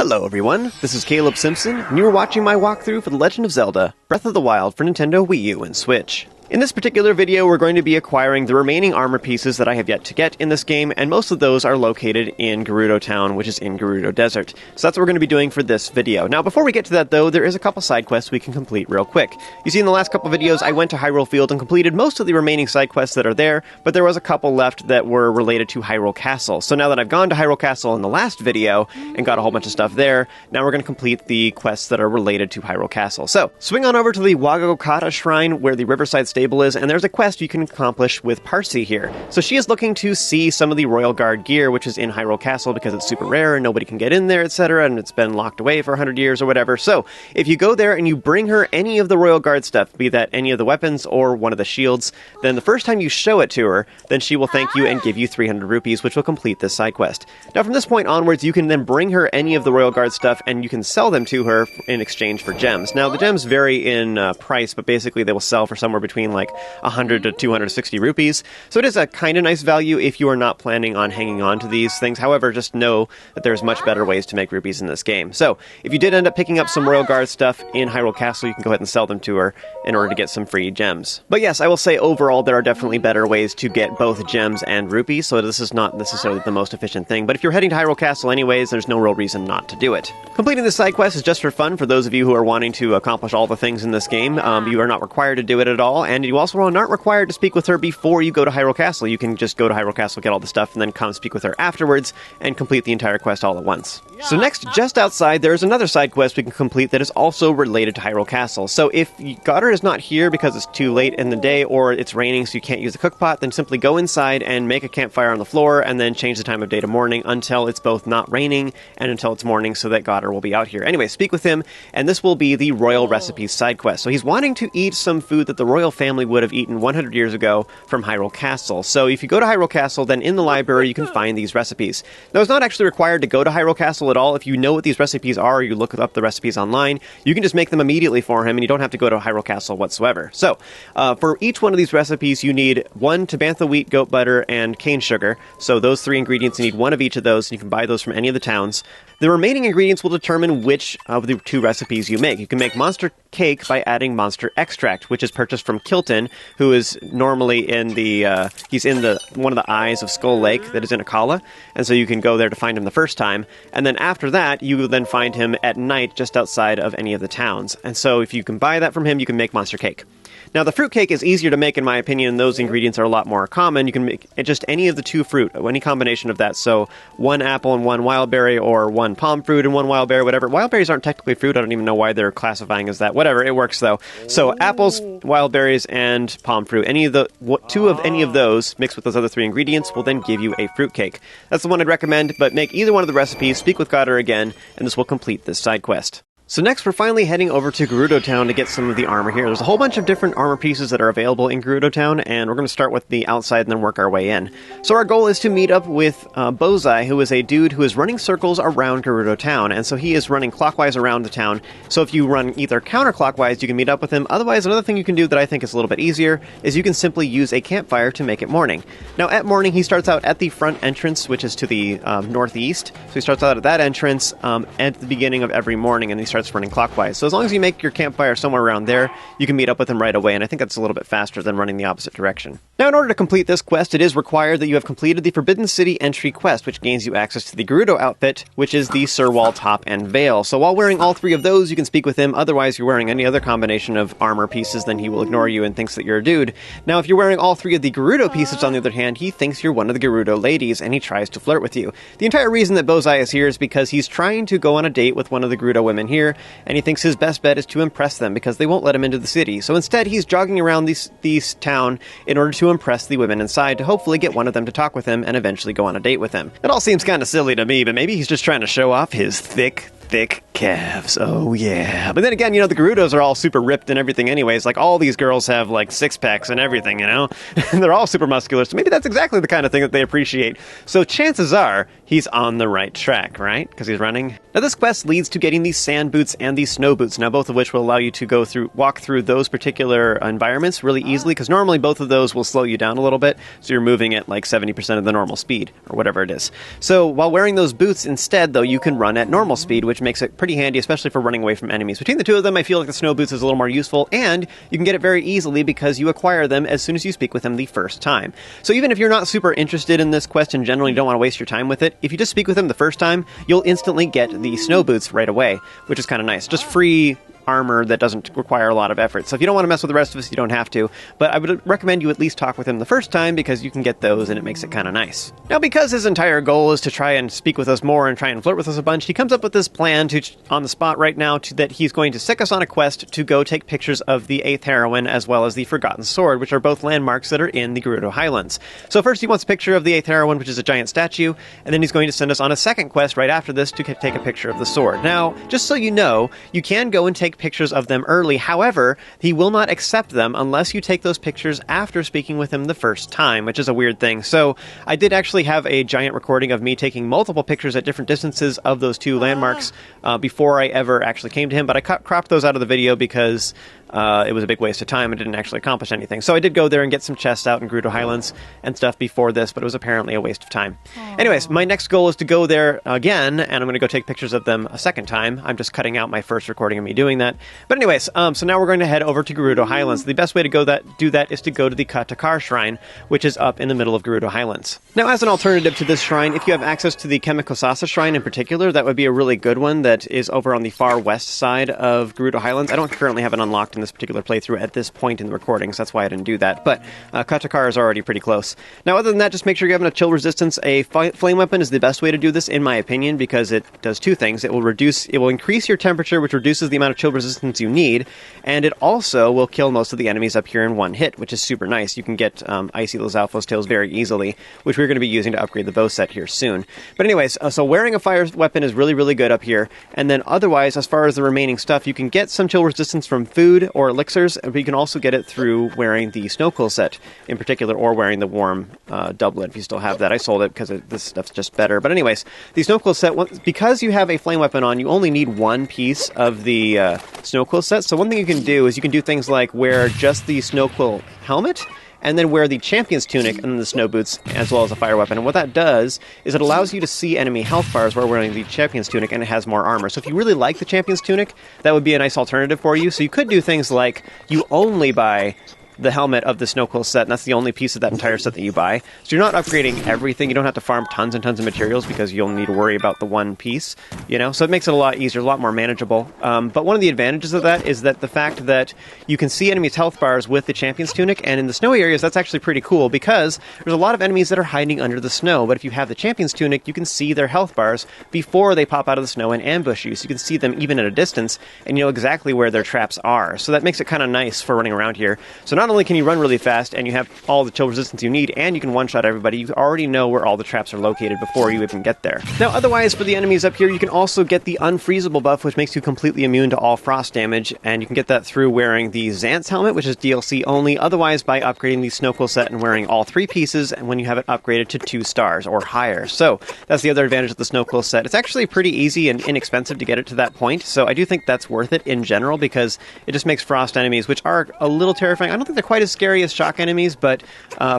Hello everyone, this is Caleb Simpson, and you are watching my walkthrough for The Legend of Zelda, Breath of the Wild for Nintendo Wii U and Switch. In this particular video, we're going to be acquiring the remaining armor pieces that I have yet to get in this game, and most of those are located in Gerudo Town, which is in Gerudo Desert. So that's what we're going to be doing for this video. Now, before we get to that though, there is a couple side quests we can complete real quick. You see, in the last couple videos, I went to Hyrule Field and completed most of the remaining side quests that are there, but there was a couple left that were related to Hyrule Castle. So now that I've gone to Hyrule Castle in the last video, and got a whole bunch of stuff there, now we're going to complete the quests that are related to Hyrule Castle. So, swing on over to the Wagokata Shrine, where the Riverside Stable is, and there's a quest you can accomplish with Parsi here. So she is looking to see some of the Royal Guard gear, which is in Hyrule Castle because it's super rare and nobody can get in there, etc., and it's been locked away for 100 years or whatever. So, if you go there and you bring her any of the Royal Guard stuff, be that any of the weapons or one of the shields, then the first time you show it to her, then she will thank you and give you 300 rupees, which will complete this side quest. Now, from this point onwards, you can then bring her any of the Royal Guard stuff and you can sell them to her in exchange for gems. Now, the gems vary in price, but basically they will sell for somewhere between like 100 to 260 rupees. So it is a kind of nice value if you are not planning on hanging on to these things. However, just know that there's much better ways to make rupees in this game. So if you did end up picking up some Royal Guard stuff in Hyrule Castle, you can go ahead and sell them to her in order to get some free gems. But yes, I will say overall there are definitely better ways to get both gems and rupees, so this is not necessarily the most efficient thing. But if you're heading to Hyrule Castle anyways, there's no real reason not to do it. Completing this side quest is just for fun for those of you who are wanting to accomplish all the things in this game. You are not required to do it at all, and you also are not required to speak with her before you go to Hyrule Castle. You can just go to Hyrule Castle, get all the stuff, and then come speak with her afterwards and complete the entire quest all at once. So next, just outside, there is another side quest we can complete that is also related to Hyrule Castle. So if Goddard is not here because it's too late in the day or it's raining so you can't use the cookpot, then simply go inside and make a campfire on the floor and then change the time of day to morning until it's both not raining and until it's morning so that Goddard will be out here. Anyway, speak with him, and this will be the Royal Recipes side quest. So he's wanting to eat some food that the royal family would have eaten 100 years ago from Hyrule Castle. So if you go to Hyrule Castle, then in the library you can find these recipes. Now, it's not actually required to go to Hyrule Castle at all. If you know what these recipes are, or you look up the recipes online, you can just make them immediately for him, and you don't have to go to Hyrule Castle whatsoever. So, for each one of these recipes, you need 1 Tabantha wheat, goat butter, and cane sugar. So those 3 ingredients, you need 1 of each of those, and you can buy those from any of the towns. The remaining ingredients will determine which of the 2 recipes you make. You can make monster cake by adding monster extract, which is purchased from Kilton, who is normally in the, he's in the one of the eyes of Skull Lake that is in Akala, and so you can go there to find him the first time, and then after that, you will then find him at night just outside of any of the towns. And so if you can buy that from him, you can make monster cake. Now, the fruit cake is easier to make, in my opinion, and those ingredients are a lot more common. You can make just any of the 2 fruit, any combination of that. So 1 apple and 1 wild berry, or 1 palm fruit and 1 wild berry, whatever. Wild berries aren't technically fruit. I don't even know why they're classifying as that. Whatever, it works though. So apples, wild berries, and palm fruit. Any of the 2 of any of those mixed with those other 3 ingredients will then give you a fruit cake. That's the one I'd recommend, but make either one of the recipes, speak with Goddard again, and this will complete this side quest. So next, we're finally heading over to Gerudo Town to get some of the armor here. There's a whole bunch of different armor pieces that are available in Gerudo Town, and we're going to start with the outside and then work our way in. So our goal is to meet up with Bozai, who is a dude who is running circles around Gerudo Town, and so he is running clockwise around the town. So if you run either counterclockwise, you can meet up with him. Otherwise, another thing you can do that I think is a little bit easier is you can simply use a campfire to make it morning. Now, at morning, he starts out at the front entrance, which is to the northeast. So he starts out at that entrance at the beginning of every morning, and he starts running clockwise. So as long as you make your campfire somewhere around there, you can meet up with him right away, and I think that's a little bit faster than running the opposite direction. Now, in order to complete this quest, it is required that you have completed the Forbidden City entry quest, which gains you access to the Gerudo outfit, which is the Surwall top and veil. So while wearing all 3 of those, you can speak with him. Otherwise, you're wearing any other combination of armor pieces, then he will ignore you and thinks that you're a dude. Now, if you're wearing all 3 of the Gerudo pieces, on the other hand, he thinks you're one of the Gerudo ladies, and he tries to flirt with you. The entire reason that Bozai is here is because he's trying to go on a date with one of the Gerudo women here, and he thinks his best bet is to impress them because they won't let him into the city. So instead, he's jogging around this town in order to impress the women inside to hopefully get one of them to talk with him and eventually go on a date with him. It all seems kind of silly to me, but maybe he's just trying to show off his thick, thick calves. Oh, yeah. But then again, you know, the Gerudos are all super ripped and everything anyways. Like, all these girls have, like, six-packs and everything, you know? And they're all super muscular, so maybe that's exactly the kind of thing that they appreciate. So chances are he's on the right track, right? Because he's running. Now, this quest leads to getting these sand boots and these snow boots. Now, both of which will allow you to walk through those particular environments really easily, because normally both of those will slow you down a little bit, so you're moving at, like, 70% of the normal speed, or whatever it is. So, while wearing those boots instead, though, you can run at normal speed, which makes it pretty handy, especially for running away from enemies. Between the two of them, I feel like the snow boots is a little more useful, and you can get it very easily because you acquire them as soon as you speak with them the first time. So even if you're not super interested in this quest in general, you don't want to waste your time with it, if you just speak with them the first time, you'll instantly get the snow boots right away, which is kind of nice. Just free armor that doesn't require a lot of effort. So if you don't want to mess with the rest of us, you don't have to. But I would recommend you at least talk with him the first time, because you can get those and it makes it kind of nice. Now, because his entire goal is to try and speak with us more and try and flirt with us a bunch, he comes up with this plan on the spot right now that he's going to sick us on a quest to go take pictures of the 8th Heroine as well as the Forgotton Sword, which are both landmarks that are in the Gerudo Highlands. So first he wants a picture of the 8th Heroine, which is a giant statue, and then he's going to send us on a second quest right after this to take a picture of the sword. Now, just so you know, you can go and take pictures of them early. However, he will not accept them unless you take those pictures after speaking with him the first time, which is a weird thing. So I did actually have a giant recording of me taking multiple pictures at different distances of those two landmarks before I ever actually came to him, but I cropped those out of the video because it was a big waste of time and didn't actually accomplish anything. So I did go there and get some chests out in Gerudo Highlands and stuff before this, but it was apparently a waste of time. Anyways, my next goal is to go there again, and I'm going to go take pictures of them a second time. I'm just cutting out my first recording of me doing that. But anyways, so now we're going to head over to Gerudo Highlands. The best way to do that is to go to the Katakar Shrine, which is up in the middle of Gerudo Highlands. Now, as an alternative to this shrine, if you have access to the Kemikosasa Shrine in particular, that would be a really good one that is over on the far west side of Gerudo Highlands. I don't currently have it unlocked in this particular playthrough at this point in the recording, so that's why I didn't do that. But Katakar is already pretty close. Now, other than that, just make sure you have enough chill resistance. A flame weapon is the best way to do this, in my opinion, because it does two things. It will increase your temperature, which reduces the amount of chill resistance you need, and it also will kill most of the enemies up here in one hit, which is super nice. You can get Icy Lizalfo's Tails very easily, which we're going to be using to upgrade the bow set here soon. But anyways, so wearing a fire weapon is really, really good up here. And then otherwise, as far as the remaining stuff, you can get some chill resistance from food or elixirs, but you can also get it through wearing the Snow Quill set in particular, or wearing the warm doublet if you still have that. I sold it because this stuff's just better. But anyways, the Snow Quill set, because you have a flame weapon on, you only need one piece of the Snow Quill set. So one thing you can do is you can do things like wear just the Snow Quill helmet, and then wear the Champion's Tunic and then the Snow Boots, as well as a Fire Weapon. And what that does is it allows you to see enemy health bars while wearing the Champion's Tunic, and it has more armor. So if you really like the Champion's Tunic, that would be a nice alternative for you. So you could do things like you only buy the helmet of the Snow Quill set, and that's the only piece of that entire set that you buy. So you're not upgrading everything. You don't have to farm tons and tons of materials because you'll need to worry about the one piece, you know? So it makes it a lot easier, a lot more manageable. But one of the advantages of that is that the fact that you can see enemies' health bars with the Champion's Tunic, and in the snowy areas, that's actually pretty cool because there's a lot of enemies that are hiding under the snow. But if you have the Champion's Tunic, you can see their health bars before they pop out of the snow and ambush you. So you can see them even at a distance, and you know exactly where their traps are. So that makes it kind of nice for running around here. So not only can you run really fast, and you have all the chill resistance you need, and you can one-shot everybody, you already know where all the traps are located before you even get there. Now, otherwise, for the enemies up here, you can also get the Unfreezable buff, which makes you completely immune to all frost damage, and you can get that through wearing the Xant's helmet, which is DLC only, otherwise by upgrading the Snow Quill set and wearing all 3 pieces, and when you have it upgraded to 2 stars or higher. So, that's the other advantage of the Snow Quill set. It's actually pretty easy and inexpensive to get it to that point, so I do think that's worth it in general, because it just makes frost enemies, which are a little terrifying. I don't think they're quite as scary as shock enemies, but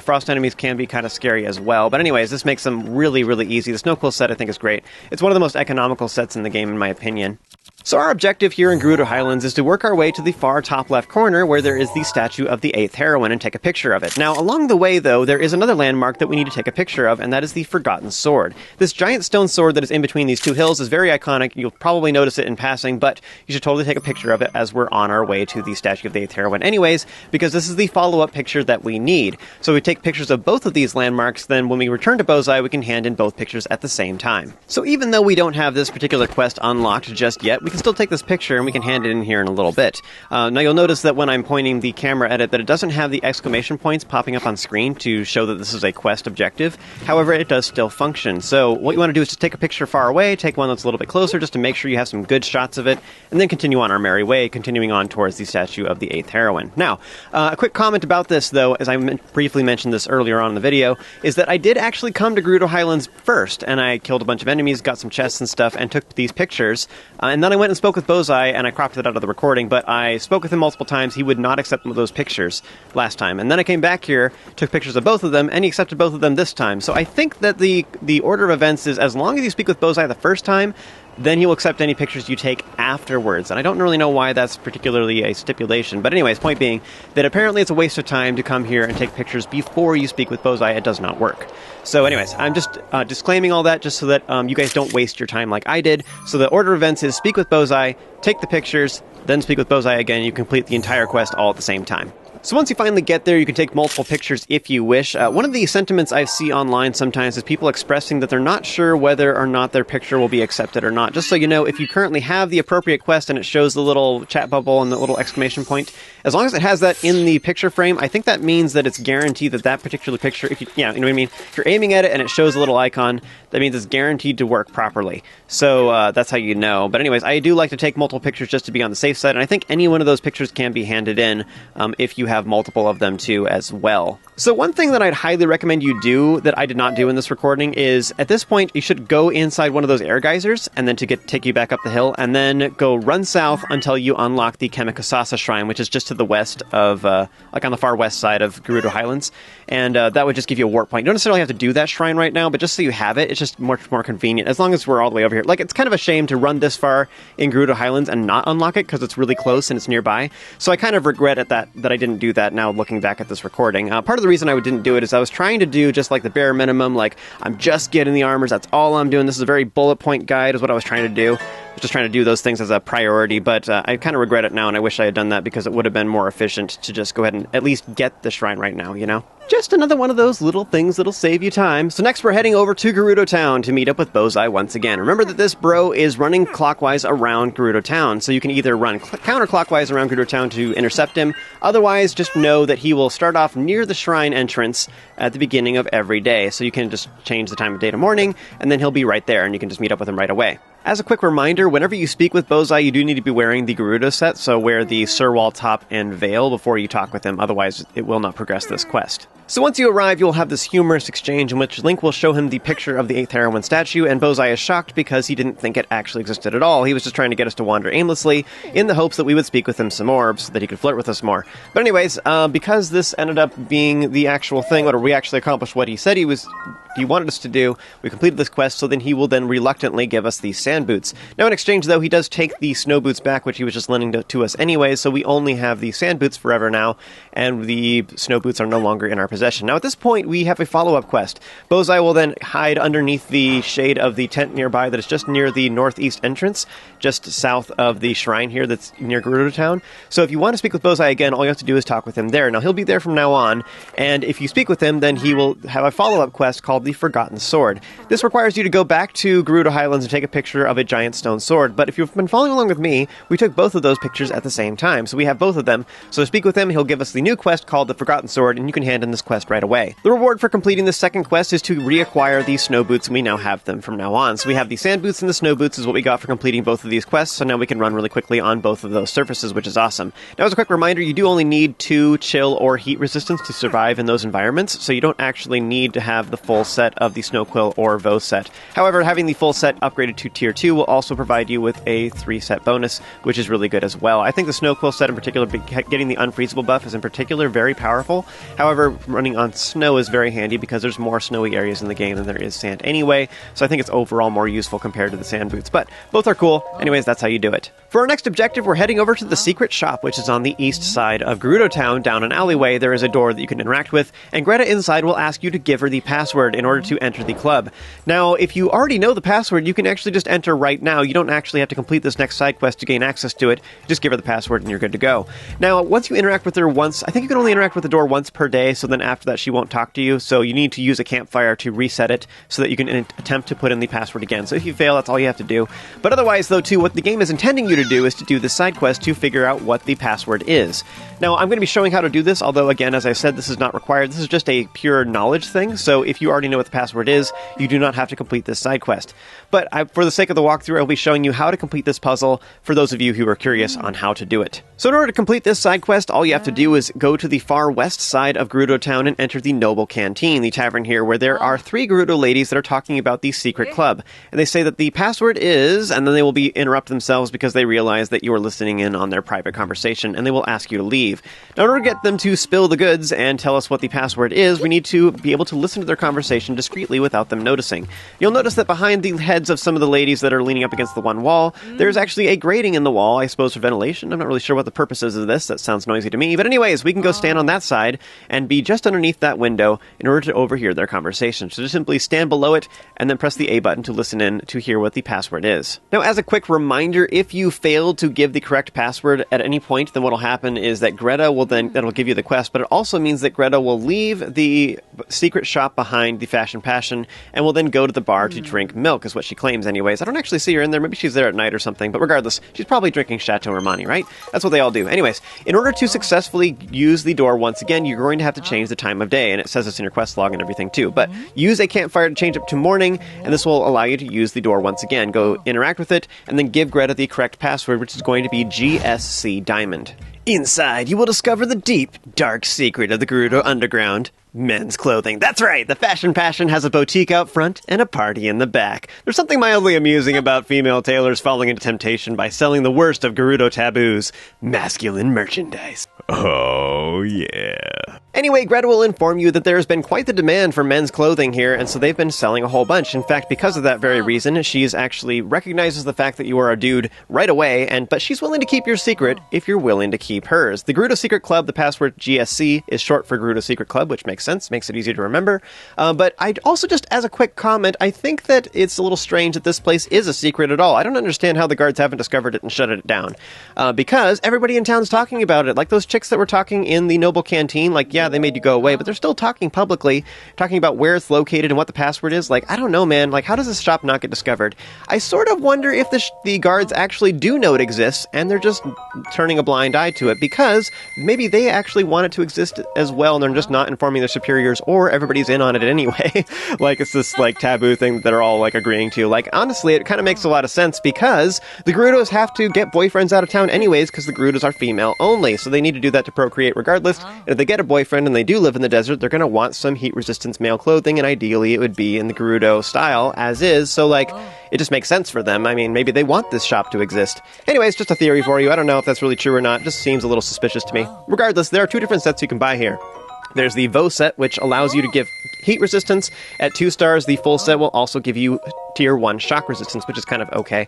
frost enemies can be kind of scary as well. But anyways, this makes them really, really easy. The Snow Quill set, I think, is great. It's one of the most economical sets in the game, in my opinion. So our objective here in Gerudo Highlands is to work our way to the far top left corner where there is the statue of the 8th Heroine and take a picture of it. Now, along the way, though, there is another landmark that we need to take a picture of, and that is the Forgotton Sword. This giant stone sword that is in between these two hills is very iconic. You'll probably notice it in passing, but you should totally take a picture of it as we're on our way to the statue of the 8th Heroine anyways, because this is the follow-up picture that we need. So we take pictures of both of these landmarks, then when we return to Bozai, we can hand in both pictures at the same time. So even though we don't have this particular quest unlocked just yet, we can still take this picture and we can hand it in here in a little bit. Now you'll notice that when I'm pointing the camera at it that it doesn't have the exclamation points popping up on screen to show that this is a quest objective. However, it does still function. So what you want to do is just take a picture far away, take one that's a little bit closer just to make sure you have some good shots of it, and then continue on our merry way, continuing on towards the statue of the 8th heroine. Now, a quick comment about this, though, as I briefly mentioned this earlier on in the video, is that I did actually come to Gerudo Highlands first, and I killed a bunch of enemies, got some chests and stuff, and took these pictures. And then I went and spoke with Bozai, and I cropped it out of the recording, but I spoke with him multiple times. He would not accept those pictures last time. And then I came back here, took pictures of both of them, and he accepted both of them this time. So I think that the order of events is as long as you speak with Bozai the first time, then he will accept any pictures you take afterwards. And I don't really know why that's particularly a stipulation. But anyways, point being that apparently it's a waste of time to come here and take pictures before you speak with Bozai. It does not work. So anyways, I'm just disclaiming all that just so that you guys don't waste your time like I did. So the order of events is speak with Bozai, take the pictures, then speak with Bozai again. You complete the entire quest all at the same time. So once you finally get there, you can take multiple pictures if you wish. One of the sentiments I see online sometimes is people expressing that they're not sure whether or not their picture will be accepted or not. Just so you know, if you currently have the appropriate quest and it shows the little chat bubble and the little exclamation point, as long as it has that in the picture frame, I think that means that it's guaranteed that that particular picture, you know what I mean? If you're aiming at it and it shows a little icon, that means it's guaranteed to work properly. So that's how you know. But anyways, I do like to take multiple pictures just to be on the safe side, and I think any one of those pictures can be handed in if you have multiple of them too as well. So one thing that I'd highly recommend you do that I did not do in this recording is at this point you should go inside one of those air geysers and then take you back up the hill and then go run south until you unlock the Kemikasasa Shrine, which is just to the west of like on the far west side of Gerudo Highlands, and that would just give you a warp point. You don't necessarily have to do that shrine right now, but just so you have it, it's just much more convenient as long as we're all the way over here. Like, it's kind of a shame to run this far in Gerudo Highlands and not unlock it because it's really close and it's nearby. So I kind of regret that I didn't do that now looking back at this recording. Part of the reason I didn't do it is I was trying to do just like the bare minimum, like I'm just getting the armors, that's all I'm doing. This is a very bullet point guide is what I was trying to do. I was just trying to do those things as a priority, but I kind of regret it now, and I wish I had done that because it would have been more efficient to just go ahead and at least get the shrine right now, you know? Just another one of those little things that'll save you time. So next we're heading over to Gerudo Town to meet up with Bozai once again. Remember that this bro is running clockwise around Gerudo Town, so you can either run counterclockwise around Gerudo Town to intercept him, otherwise just know that he will start off near the shrine entrance at the beginning of every day. So you can just change the time of day to morning, and then he'll be right there, and you can just meet up with him right away. As a quick reminder, whenever you speak with Bozai, you do need to be wearing the Gerudo set, so wear the Surwall top and veil before you talk with him, otherwise it will not progress this quest. So once you arrive, you'll have this humorous exchange in which Link will show him the picture of the 8th heroine statue, and Bozai is shocked because he didn't think it actually existed at all. He was just trying to get us to wander aimlessly in the hopes that we would speak with him some more so that he could flirt with us more. But anyways, because this ended up being the actual thing, or we actually accomplished what he said he wanted us to do, we completed this quest, so then he will then reluctantly give us these sand boots. Now in exchange, though, he does take the snow boots back, which he was just lending to us anyways, so we only have the sand boots forever now, and the snow boots are no longer in our possession. Now at this point, we have a follow-up quest. Bozai will then hide underneath the shade of the tent nearby that is just near the northeast entrance, just south of the shrine here that's near Gerudo Town. So if you want to speak with Bozai again, all you have to do is talk with him there. Now he'll be there from now on, and if you speak with him, then he will have a follow-up quest called the Forgotton Sword. This requires you to go back to Gerudo Highlands and take a picture of a giant stone sword, but if you've been following along with me, we took both of those pictures at the same time, so we have both of them. So speak with him, he'll give us the new quest called the Forgotton Sword, and you can hand in this quest right away. The reward for completing the second quest is to reacquire these snow boots, and we now have them from now on. So we have the sand boots and the snow boots is what we got for completing both of these quests, so now we can run really quickly on both of those surfaces, which is awesome. Now as a quick reminder, you do only need 2 chill or heat resistance to survive in those environments, so you don't actually need to have the full set of the Snow Quill or Voe set. However, having the full set upgraded to Tier 2 will also provide you with a 3-set bonus, which is really good as well. I think the Snow Quill set in particular, getting the unfreezable buff is in particular very powerful. However, running on snow is very handy because there's more snowy areas in the game than there is sand anyway, so I think it's overall more useful compared to the sand boots, but both are cool. Anyways, that's how you do it. For our next objective, we're heading over to the secret shop, which is on the east side of Gerudo Town. Down an alleyway, there is a door that you can interact with, and Greta inside will ask you to give her the password in order to enter the club. Now, if you already know the password, you can actually just enter right now. You don't actually have to complete this next side quest to gain access to it. Just give her the password and you're good to go. Now, once you interact with her once, I think you can only interact with the door once per day, so then after that she won't talk to you, so you need to use a campfire to reset it so that you can attempt to put in the password again. So if you fail, that's all you have to do. But otherwise, though, too, what the game is intending you to do is to do this side quest to figure out what the password is. Now, I'm going to be showing how to do this, although, again, as I said, this is not required. This is just a pure knowledge thing, so if you already know what the password is, you do not have to complete this side quest. But for the sake of the walkthrough, I'll be showing you how to complete this puzzle for those of you who are curious on how to do it. So in order to complete this side quest, all you have to do is go to the far west side of Gerudo Town and enter the Noble Canteen, the tavern here, where there are 3 Gerudo ladies that are talking about the Secret Club. And they say that the password is, and then they will interrupt themselves because they realize that you are listening in on their private conversation, and they will ask you to leave. Now, in order to get them to spill the goods and tell us what the password is, we need to be able to listen to their conversation discreetly without them noticing. You'll notice that behind the heads of some of the ladies that are leaning up against the one wall, there's actually a grating in the wall, I suppose for ventilation. I'm not really sure what the purpose is of this. That sounds noisy to me. But anyways, we can go stand on that side and be just underneath that window in order to overhear their conversation. So just simply stand below it and then press the A button to listen in to hear what the password is. Now, as a quick reminder, if you fail to give the correct password at any point, then what will happen is that Greta will that'll give you the quest, but it also means that Greta will leave the secret shop behind the Fashion Passion and will then go to the bar to drink milk, is what she claims anyways. I don't actually see her in there. Maybe she's there at night or something, but regardless, she's probably drinking Chateau Romani, right? That's what they all do. Anyways, in order to successfully use the door once again, you're going to have to change the time of day, and it says this in your quest log and everything too. But use a campfire to change it to morning, and this will allow you to use the door once again. Go interact with it, and then give Greta the correct password, which is going to be GSC Diamond. Inside, you will discover the deep, dark secret of the Gerudo Underground. Men's clothing. That's right! The Fashion Passion has a boutique out front and a party in the back. There's something mildly amusing about female tailors falling into temptation by selling the worst of Gerudo taboos, masculine merchandise. Oh, yeah. Anyway, Greta will inform you that there has been quite the demand for men's clothing here, and so they've been selling a whole bunch. In fact, because of that very reason, she's actually recognizes the fact that you are a dude right away, but she's willing to keep your secret if you're willing to keep hers. The Gerudo Secret Club, the password GSC, is short for Gerudo Secret Club, which makes sense, makes it easy to remember. But I'd also, just as a quick comment, I think that it's a little strange that this place is a secret at all. I don't understand how the guards haven't discovered it and shut it down. Because everybody in town's talking about it. Like those chicks that were talking in the Noble Canteen, like, yeah, they made you go away, but they're still talking publicly, talking about where it's located and what the password is. Like, I don't know, man. Like, how does this shop not get discovered? I sort of wonder if the guards actually do know it exists, and they're just turning a blind eye to it, because maybe they actually want it to exist as well, and they're just not informing their superiors, or everybody's in on it anyway. Like, it's this, like, taboo thing that they're all, like, agreeing to. Like, honestly, it kind of makes a lot of sense, because the Gerudos have to get boyfriends out of town anyways, because the Gerudos are female only, so they need to do that to procreate regardless. And if they get a boyfriend and they do live in the desert, they're going to want some heat-resistance male clothing, and ideally it would be in the Gerudo style, as is, so, like, it just makes sense for them. I mean, maybe they want this shop to exist. Anyways, just a theory for you. I don't know if that's really true or not. It just seems a little suspicious to me. Regardless, there are 2 different sets you can buy here. There's the Voe set, which allows you to give heat resistance. At 2 stars, the full set will also give you tier 1 shock resistance, which is kind of okay.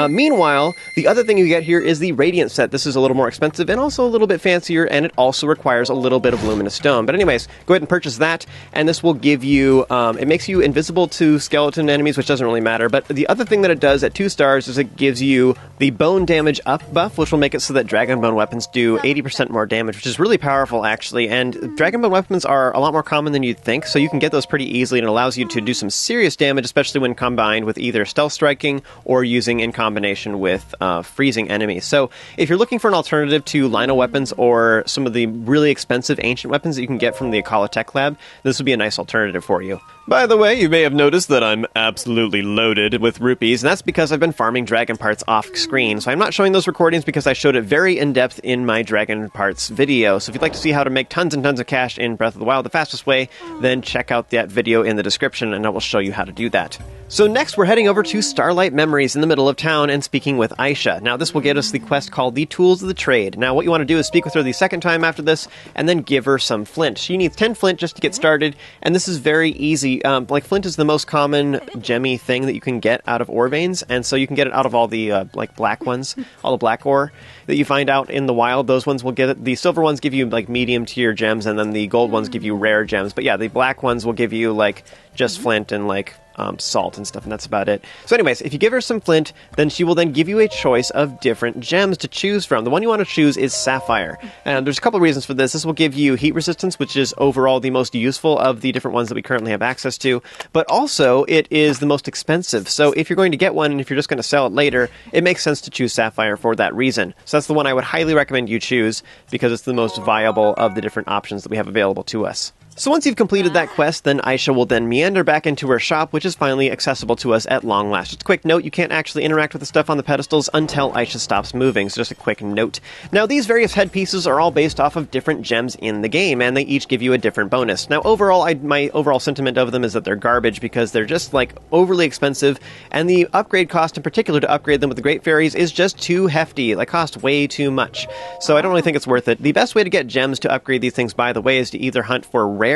Meanwhile, the other thing you get here is the Radiant set. This is a little more expensive and also a little bit fancier, and it also requires a little bit of luminous stone. But anyways, go ahead and purchase that, and this will give you, it makes you invisible to skeleton enemies, which doesn't really matter. But the other thing that it does at 2 stars is it gives you the bone damage up buff, which will make it so that Dragon Bone weapons do 80% more damage, which is really powerful, actually. And Dragon Bone weapons are a lot more common than you'd think, so you can get those pretty easily, and it allows you to do some serious damage, especially when combined with either stealth striking or using in combination with freezing enemies. So if you're looking for an alternative to Lino weapons or some of the really expensive ancient weapons that you can get from the Akala Tech Lab, this would be a nice alternative for you. By the way, you may have noticed that I'm absolutely loaded with rupees, and that's because I've been farming dragon parts off-screen. So I'm not showing those recordings because I showed it very in-depth in my dragon parts video. So if you'd like to see how to make tons and tons of cash in Breath of the Wild the fastest way, then check out that video in the description, and I will show you how to do that. So next we're heading over to Starlight Memories in the middle of town and speaking with Aisha. Now this will get us the quest called the Tools of the Trade. Now what you want to do is speak with her the second time after this and then give her some flint. She needs 10 flint just to get started, and this is very easy. Like flint is the most common gemmy thing that you can get out of ore veins, and so you can get it out of all the like black ones, all the black ore that you find out in the wild. Those ones will get it. The silver ones give you like medium tier gems, and then the gold ones give you rare gems. But yeah, the black ones will give you like just flint and like salt and stuff, and that's about it. So anyways, if you give her some flint, then she will then give you a choice of different gems to choose from. The one you want to choose is sapphire, and there's a couple of reasons for this. This will give you heat resistance, which is overall the most useful of the different ones that we currently have access to, but also it is the most expensive. So if you're going to get one, and if you're just going to sell it later, it makes sense to choose sapphire for that reason. So that's the one I would highly recommend you choose, because it's the most viable of the different options that we have available to us. So once you've completed that quest, then Aisha will then meander back into her shop, which is finally accessible to us at long last. Just a quick note, you can't actually interact with the stuff on the pedestals until Aisha stops moving, so just a quick note. Now, these various headpieces are all based off of different gems in the game, and they each give you a different bonus. Now, overall, my overall sentiment of them is that they're garbage, because they're just, like, overly expensive, and the upgrade cost in particular to upgrade them with the Great Fairies is just too hefty. They cost way too much. So I don't really think it's worth it. The best way to get gems to upgrade these things, by the way, is to either hunt for rare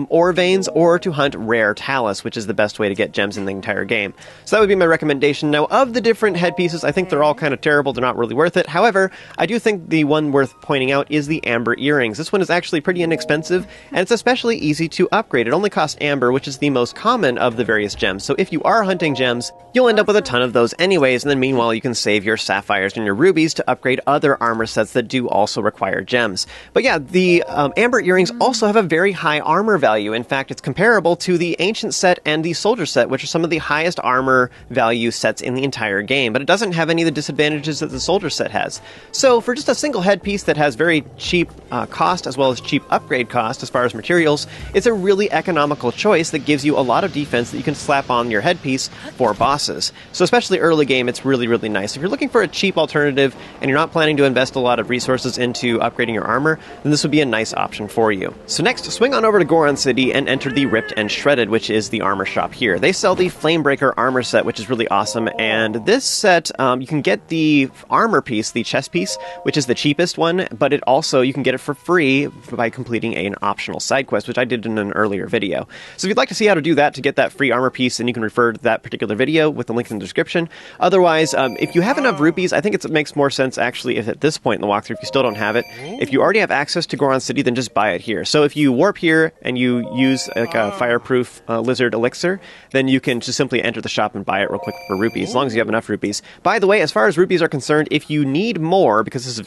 ore veins, or to hunt rare talus, which is the best way to get gems in the entire game. So that would be my recommendation. Now, of the different headpieces, I think they're all kind of terrible. They're not really worth it. However, I do think the one worth pointing out is the amber earrings. This one is actually pretty inexpensive, and it's especially easy to upgrade. It only costs amber, which is the most common of the various gems. So if you are hunting gems, you'll end up with a ton of those anyways, and then meanwhile you can save your sapphires and your rubies to upgrade other armor sets that do also require gems. But yeah, the amber earrings also have a very high armor value. In fact, it's comparable to the ancient set and the soldier set, which are some of the highest armor value sets in the entire game, but it doesn't have any of the disadvantages that the soldier set has. So for just a single headpiece that has very cheap cost as well as cheap upgrade cost as far as materials, it's a really economical choice that gives you a lot of defense that you can slap on your headpiece for bosses. So especially early game, it's really, really nice. If you're looking for a cheap alternative and you're not planning to invest a lot of resources into upgrading your armor, then this would be a nice option for you. So next, swing on over to Goron City and enter the Ripped and Shredded, which is the armor shop here. They sell the Flamebreaker armor set, which is really awesome, and this set, you can get the armor piece, the chest piece, which is the cheapest one, but it also, you can get it for free by completing an optional side quest, which I did in an earlier video. So if you'd like to see how to do that to get that free armor piece, then you can refer to that particular video with the link in the description. Otherwise, if you have enough rupees, I think it makes more sense actually if at this point in the walkthrough, if you still don't have it, if you already have access to Goron City, then just buy it here. So if you warp here and you use like a fireproof lizard elixir, then you can just simply enter the shop and buy it real quick for rupees, as long as you have enough rupees. By the way, as far as rupees are concerned, if you need more, because this is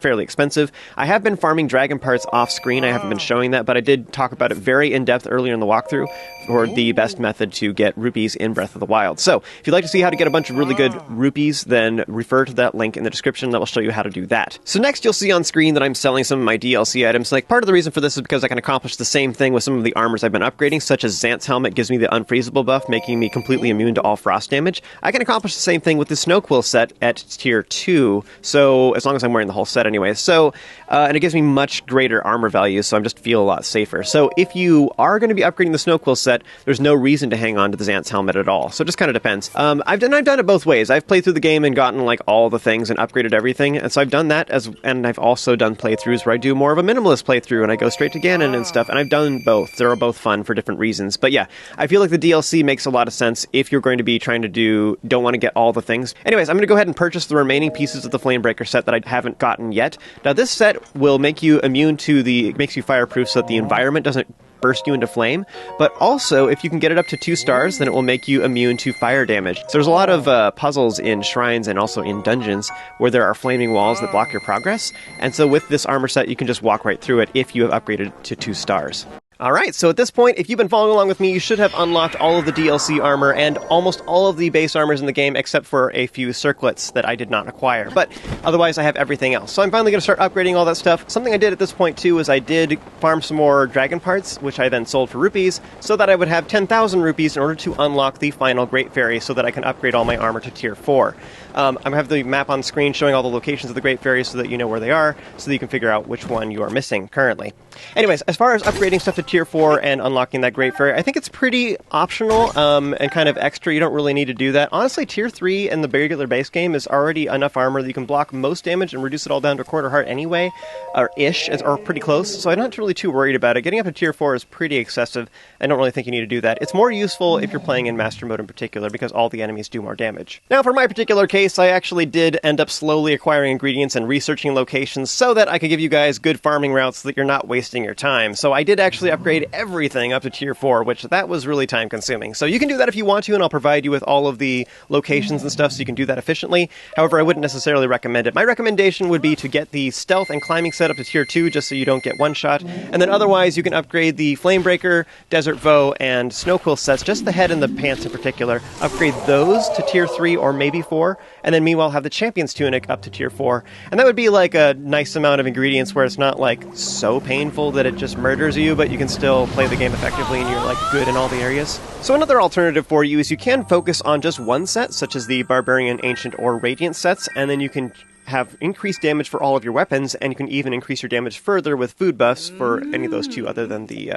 fairly expensive, I have been farming dragon parts off screen. I haven't been showing that, but I did talk about it very in depth earlier in the walkthrough for the best method to get rupees in Breath of the Wild. So if you'd like to see how to get a bunch of really good rupees, then refer to that link in the description that will show you how to do that. So next you'll see on screen that I'm selling some of my DLC items. Like, part of the reason for this is because I can accomplish the same thing with some of the armors I've been upgrading, such as Xant's helmet gives me the unfreezable buff, making me completely immune to all frost damage. I can accomplish the same thing with the Snow Quill set at tier 2, so as long as I'm wearing the whole set anyway. So, and it gives me much greater armor value, so I just feel a lot safer. So if you are going to be upgrading the Snow Quill set, there's no reason to hang on to the Xant's helmet at all. So it just kind of depends. I've done it both ways. I've played through the game and gotten like all the things and upgraded everything, and so I've done that, and I've also done playthroughs where I do more of a minimalist playthrough and I go straight to Ganon and stuff, and I've done both. They're both fun for different reasons. But yeah, I feel like the DLC makes a lot of sense if you're going to be trying to don't want to get all the things. Anyways, I'm going to go ahead and purchase the remaining pieces of the Flamebreaker set that I haven't gotten yet. Now this set will make you immune to it makes you fireproof so that the environment doesn't burst you into flame, but also if you can get it up to 2 stars, then it will make you immune to fire damage. So there's a lot of puzzles in shrines and also in dungeons where there are flaming walls that block your progress, and so with this armor set you can just walk right through it if you have upgraded to 2 stars. Alright, so at this point, if you've been following along with me, you should have unlocked all of the DLC armor and almost all of the base armors in the game, except for a few circlets that I did not acquire. But otherwise, I have everything else. So I'm finally going to start upgrading all that stuff. Something I did at this point, too, is I did farm some more dragon parts, which I then sold for rupees, so that I would have 10,000 rupees in order to unlock the final Great Fairy, so that I can upgrade all my armor to tier 4. I have the map on screen showing all the locations of the Great Fairies so that you know where they are, so that you can figure out which one you are missing currently. Anyways, as far as upgrading stuff to Tier 4 and unlocking that Great Fairy. I think it's pretty optional and kind of extra. You don't really need to do that. Honestly, Tier 3 in the regular base game is already enough armor that you can block most damage and reduce it all down to a quarter heart anyway, or ish, or pretty close, so I'm not really too worried about it. Getting up to Tier 4 is pretty excessive. I don't really think you need to do that. It's more useful if you're playing in Master Mode in particular, because all the enemies do more damage. Now, for my particular case, I actually did end up slowly acquiring ingredients and researching locations so that I could give you guys good farming routes so that you're not wasting your time. So I did actually upgrade everything up to Tier 4, which that was really time consuming. So you can do that if you want to, and I'll provide you with all of the locations and stuff so you can do that efficiently. However, I wouldn't necessarily recommend it. My recommendation would be to get the stealth and climbing set up to Tier 2 just so you don't get one shot. And then otherwise you can upgrade the Flamebreaker, Desert Voe, and Snowquill sets, just the head and the pants in particular. Upgrade those to Tier 3 or maybe 4, and then meanwhile have the Champion's Tunic up to Tier 4. And that would be like a nice amount of ingredients where it's not like so painful that it just murders you, but you can still play the game effectively and you're like good in all the areas. So another alternative for you is you can focus on just one set, such as the Barbarian, Ancient, or Radiant sets, and then you can have increased damage for all of your weapons, and you can even increase your damage further with food buffs for any of those two other than the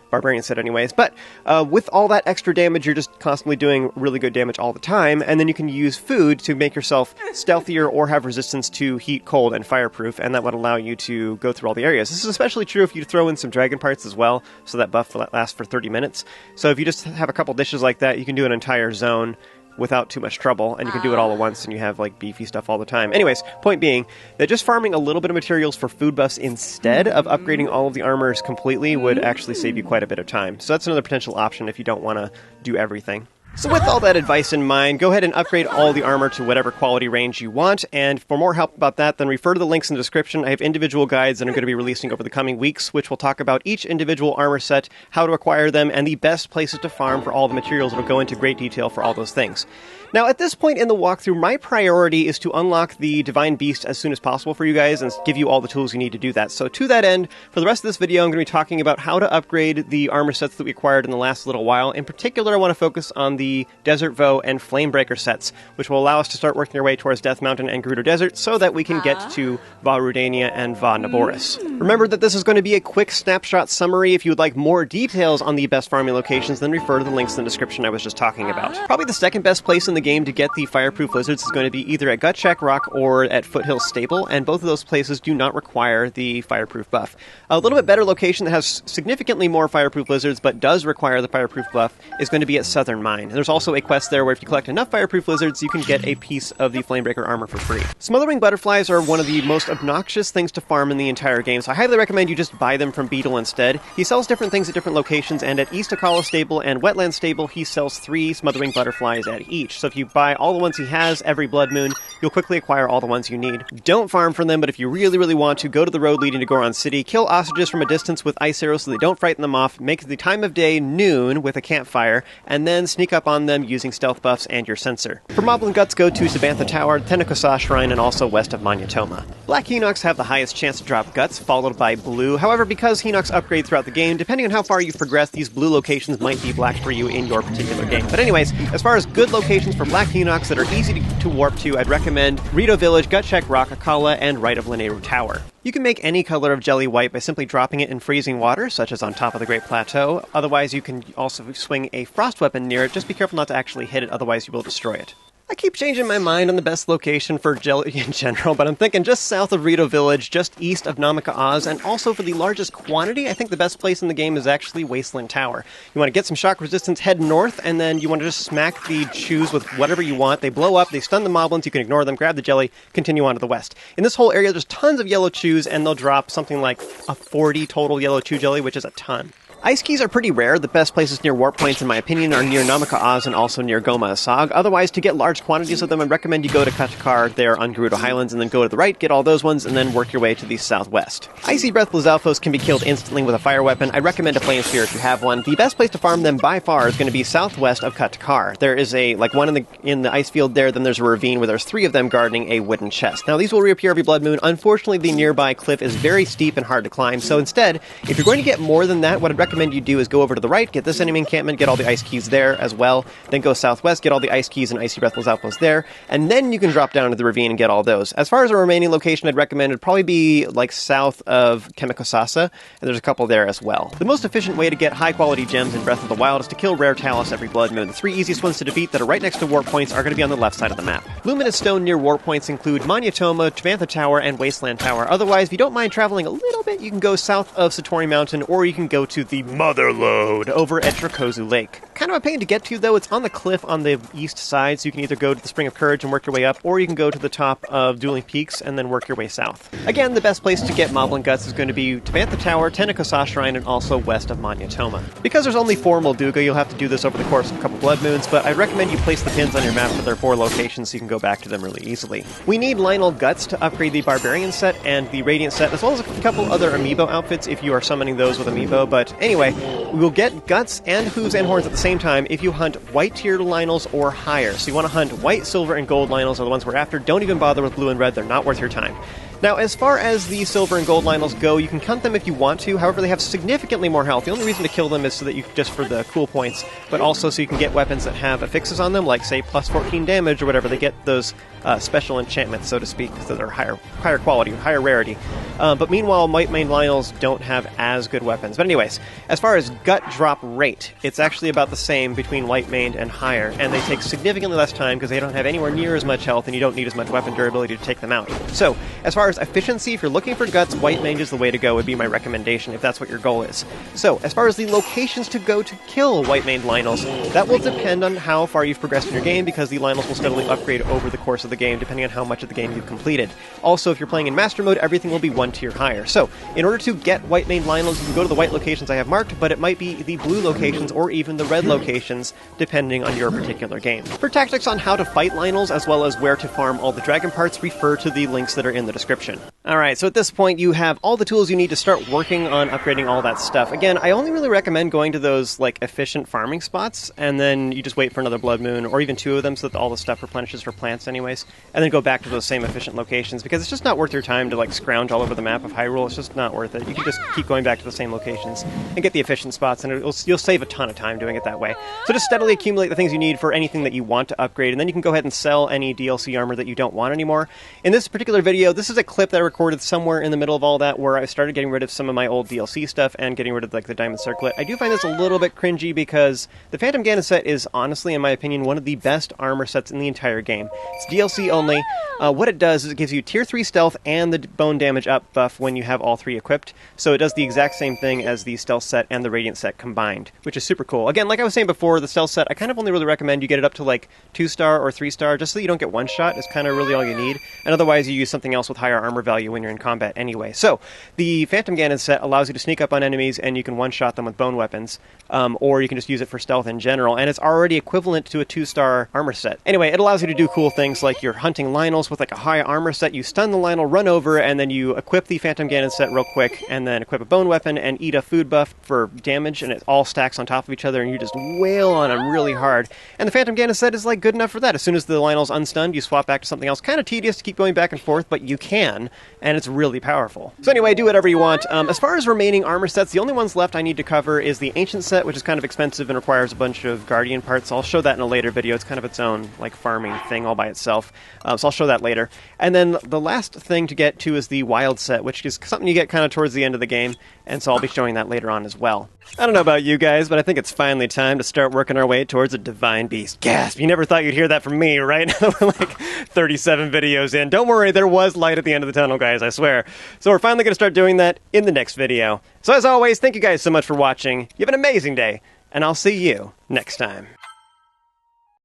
Barbarian set anyways. But with all that extra damage, you're just constantly doing really good damage all the time, and then you can use food to make yourself stealthier or have resistance to heat, cold, and fireproof, and that would allow you to go through all the areas. This is especially true if you throw in some dragon parts as well, so that buff lasts for 30 minutes. So if you just have a couple dishes like that, you can do an entire zone without too much trouble, and you can do it all at once, and you have like beefy stuff all the time. Anyways, point being that just farming a little bit of materials for food buffs instead of upgrading all of the armors completely would actually save you quite a bit of time. So that's another potential option if you don't want to do everything. So with all that advice in mind, go ahead and upgrade all the armor to whatever quality range you want, and for more help about that, then refer to the links in the description. I have individual guides that I'm going to be releasing over the coming weeks, which will talk about each individual armor set, how to acquire them, and the best places to farm for all the materials. It'll go into great detail for all those things. Now, at this point in the walkthrough, my priority is to unlock the Divine Beast as soon as possible for you guys and give you all the tools you need to do that. So to that end, for the rest of this video, I'm going to be talking about how to upgrade the armor sets that we acquired in the last little while. In particular, I want to focus on the Desert Voe and Flamebreaker sets, which will allow us to start working our way towards Death Mountain and Gerudo Desert so that we can get to Va Rudania and Va Naboris. Remember that this is going to be a quick snapshot summary. If you would like more details on the best farming locations, then refer to the links in the description I was just talking about. Probably the second best place in the game to get the Fireproof Lizards is going to be either at Gutcheck Rock or at Foothill Stable, and both of those places do not require the Fireproof buff. A little bit better location that has significantly more Fireproof Lizards but does require the Fireproof buff is going to be at Southern Mine. There's also a quest there where if you collect enough Fireproof Lizards, you can get a piece of the Flamebreaker armor for free. Smothering Butterflies are one of the most obnoxious things to farm in the entire game, so I highly recommend you just buy them from Beetle instead. He sells different things at different locations, and at East Akala Stable and Wetland Stable, he sells 3 Smothering Butterflies at each. So if you buy all the ones he has every blood moon, you'll quickly acquire all the ones you need. Don't farm for them, but if you really, really want to, go to the road leading to Goron City, kill ostriches from a distance with ice arrows so they don't frighten them off, make the time of day noon with a campfire, and then sneak up on them using stealth buffs and your sensor. For Moblin Guts, go to Sabantha Tower, Tenekosa Shrine, and also west of Manyatoma. Black Hinox have the highest chance to drop Guts, followed by Blue. However, because Hinox upgrade throughout the game, depending on how far you've progressed, these blue locations might be black for you in your particular game. But anyways, as far as good locations for Black Hinox that are easy to warp to, I'd recommend Rito Village, Gutcheck Rock, Akala, and Rite of Lineru Tower. You can make any color of jelly white by simply dropping it in freezing water, such as on top of the Great Plateau. Otherwise, you can also swing a frost weapon near it. Just be careful not to actually hit it, otherwise you will destroy it. I keep changing my mind on the best location for jelly in general, but I'm thinking just south of Rito Village, just east of Namaka Oz, and also for the largest quantity, I think the best place in the game is actually Wasteland Tower. You want to get some shock resistance, head north, and then you want to just smack the chews with whatever you want. They blow up, they stun the moblins, you can ignore them, grab the jelly, continue on to the west. In this whole area, there's tons of yellow chews, and they'll drop something like a 40 total yellow chew jelly, which is a ton. Ice keys are pretty rare. The best places near warp points, in my opinion, are near Namaka Oz and also near Goma Asag. Otherwise, to get large quantities of them, I'd recommend you go to Katakar there on Gerudo Highlands, and then go to the right, get all those ones, and then work your way to the southwest. Icy Breath Lizalfos can be killed instantly with a fire weapon. I recommend a Flame Spear if you have one. The best place to farm them by far is going to be southwest of Katakar. There is one in the ice field there, then there's a ravine where there's 3 of them guarding a wooden chest. Now, these will reappear every blood moon. Unfortunately, the nearby cliff is very steep and hard to climb, so instead, if you're going to get more than that, what I'd recommend recommend you do is go over to the right, get this enemy encampment, get all the ice keys there as well, then go southwest, get all the ice keys and icy breathless outposts there, and then you can drop down to the ravine and get all those. As far as a remaining location, I'd recommend it'd probably be like south of Kemikosasa, and there's a couple there as well. The most efficient way to get high-quality gems in Breath of the Wild is to kill rare Talus every Blood Moon. The 3 easiest ones to defeat that are right next to warp points are going to be on the left side of the map. Luminous stone near warp points include Manyatoma, Tvantha Tower, and Wasteland Tower. Otherwise, if you don't mind traveling a little bit, you can go south of Satori Mountain, or you can go to the Motherlode over at Shirkozu Lake. Kind of a pain to get to, though. It's on the cliff on the east side, so you can either go to the Spring of Courage and work your way up, or you can go to the top of Dueling Peaks and then work your way south. Again, the best place to get Moblin Guts is going to be Tvantha Tower, Tennokosa Shrine, and also west of Manyatoma. Because there's only 4 Molduga, you'll have to do this over the course of a couple Blood Moons, but I'd recommend you place the pins on your map for their 4 locations so you can go back to them really easily. We need Lionel Guts to upgrade the Barbarian set and the Radiant set, as well as a couple other Amiibo outfits if you are summoning those with Amiibo, but anyway, we will get Guts and Hooves and Horns at the same time if you hunt white tiered Lionels or higher. So you want to hunt white, silver, and gold Lionels are the ones we're after. Don't even bother with blue and red, they're not worth your time. Now, as far as the silver and gold Lionels go, you can hunt them if you want to, however they have significantly more health. The only reason to kill them is so that you just for the cool points, but also so you can get weapons that have affixes on them, like say plus 14 damage or whatever. They get those special enchantments, so to speak, that are higher quality, higher rarity. But meanwhile, White Maned Lionels don't have as good weapons. But anyways, as far as gut drop rate, it's actually about the same between White Maned and higher, and they take significantly less time because they don't have anywhere near as much health and you don't need as much weapon durability to take them out. So, as far as efficiency, if you're looking for Guts, White Maned is the way to go, would be my recommendation if that's what your goal is. So, as far as the locations to go to kill White Maned Lionels, that will depend on how far you've progressed in your game, because the Lionels will steadily upgrade over the course of the game, depending on how much of the game you've completed. Also, if you're playing in Master Mode, everything will be 1 tier higher. So, in order to get White Maned Lionels, you can go to the white locations I have marked, but it might be the blue locations or even the red locations, depending on your particular game. For tactics on how to fight Lionels, as well as where to farm all the dragon parts, refer to the links that are in the description. Alright, so at this point you have all the tools you need to start working on upgrading all that stuff. Again, I only really recommend going to those like efficient farming spots, and then you just wait for another Blood Moon, or even 2 of them so that all the stuff replenishes for plants anyways, and then go back to those same efficient locations, because it's just not worth your time to like scrounge all over the map of Hyrule. It's just not worth it. You can just keep going back to the same locations and get the efficient spots, and you'll save a ton of time doing it that way. So just steadily accumulate the things you need for anything that you want to upgrade, and then you can go ahead and sell any DLC armor that you don't want anymore. In this particular video, this is a clip that I recorded somewhere in the middle of all that, where I started getting rid of some of my old DLC stuff and getting rid of like the Diamond Circlet. I do find this a little bit cringy because the Phantom Ganon set is honestly, in my opinion, one of the best armor sets in the entire game. It's DLC only. What it does is it gives you tier 3 stealth and the bone damage up buff when you have all 3 equipped. So it does the exact same thing as the stealth set and the Radiant set combined, which is super cool. Again, like I was saying before, the stealth set, I kind of only really recommend you get it up to like 2-star or 3-star, just so you don't get one shot. Is kind of really all you need. And otherwise you use something else with higher armor value when you're in combat anyway. So the Phantom Ganon set allows you to sneak up on enemies and you can one-shot them with bone weapons, or you can just use it for stealth in general, and it's already equivalent to a 2-star armor set. Anyway, it allows you to do cool things like you're hunting Lionels with like a high armor set, you stun the Lionel, run over, and then you equip the Phantom Ganon set real quick, and then equip a bone weapon and eat a food buff for damage, and it all stacks on top of each other, and you just wail on them really hard. And the Phantom Ganon set is like good enough for that. As soon as the Lionel's unstunned, you swap back to something else. Kind of tedious to keep going back and forth, but you can, and it's really powerful. So anyway, do whatever you want. As far as remaining armor sets, the only ones left I need to cover is the Ancient set, which is kind of expensive and requires a bunch of Guardian parts. I'll show that in a later video. It's kind of its own like farming thing all by itself. So I'll show that later. And then the last thing to get to is the Wild set, which is something you get kind of towards the end of the game, and so I'll be showing that later on as well. I don't know about you guys, but I think it's finally time to start working our way towards a Divine Beast. Gasp! You never thought you'd hear that from me, right? Like 37 videos in. Don't worry, there was light at the end of the tunnel, guys, I swear. So we're finally going to start doing that in the next video. So as always, thank you guys so much for watching. You have an amazing day, and I'll see you next time.